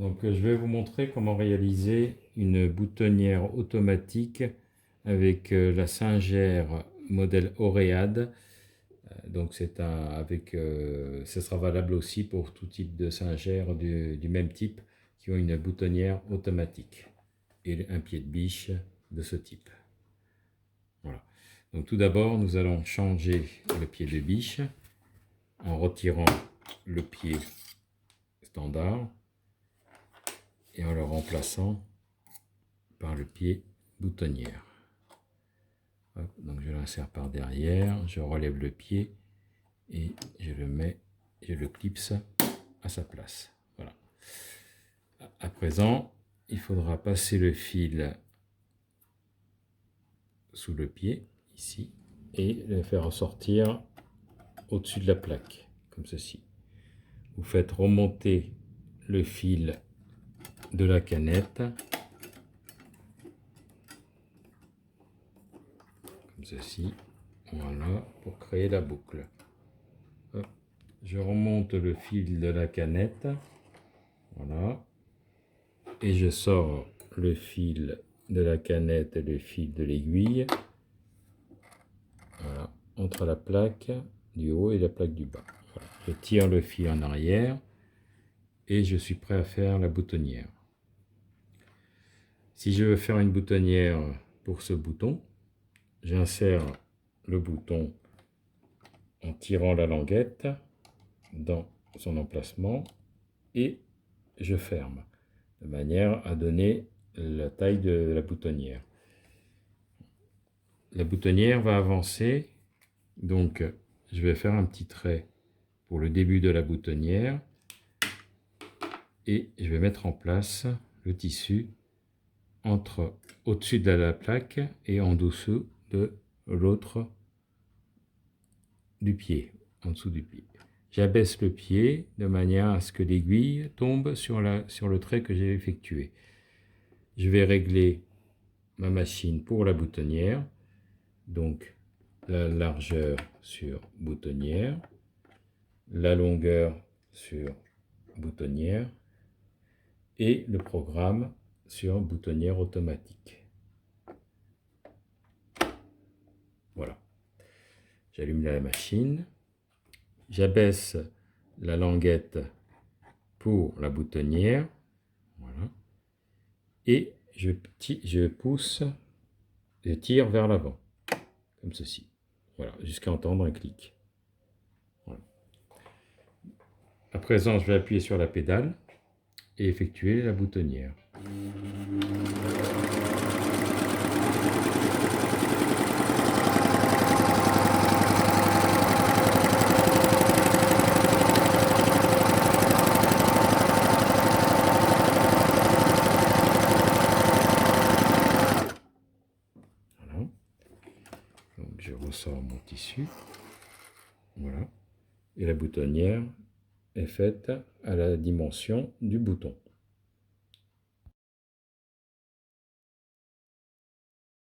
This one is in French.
Donc je vais vous montrer comment réaliser une boutonnière automatique avec la Singer modèle Oread. Donc ce sera valable aussi pour tout type de Singer du même type qui ont une boutonnière automatique et un pied de biche de ce type. Voilà. Donc tout d'abord nous allons changer le pied de biche en retirant le pied standard et en le remplaçant par le pied boutonnière. Hop, donc je l'insère par derrière, je relève le pied et je le clipse à sa place. Voilà. À présent, il faudra passer le fil sous le pied, ici, et le faire ressortir au-dessus de la plaque, comme ceci. Vous faites remonter le fil de la canette, comme ceci, voilà, pour créer la boucle. Hop. Je remonte le fil de la canette, voilà, et je sors le fil de la canette et le fil de l'aiguille, voilà, entre la plaque du haut et la plaque du bas. Voilà. Je tire le fil en arrière et je suis prêt à faire la boutonnière. Si je veux faire une boutonnière pour ce bouton, j'insère le bouton en tirant la languette dans son emplacement et je ferme de manière à donner la taille de la boutonnière. La boutonnière va avancer, donc je vais faire un petit trait pour le début de la boutonnière et je vais mettre en place le tissu au-dessus de la plaque et en dessous de l'autre du pied, en dessous du pied. J'abaisse le pied de manière à ce que l'aiguille tombe sur le trait que j'ai effectué. Je vais régler ma machine pour la boutonnière, donc la largeur sur boutonnière, la longueur sur boutonnière et le programme sur boutonnière automatique. Voilà. J'allume la machine, j'abaisse la languette pour la boutonnière, voilà, et je pousse, je tire vers l'avant, comme ceci, voilà, jusqu'à entendre un clic. Voilà. À présent, je vais appuyer sur la pédale et effectuer la boutonnière. Voilà. Donc je ressors mon tissu, voilà, et la boutonnière est faite à la dimension du bouton.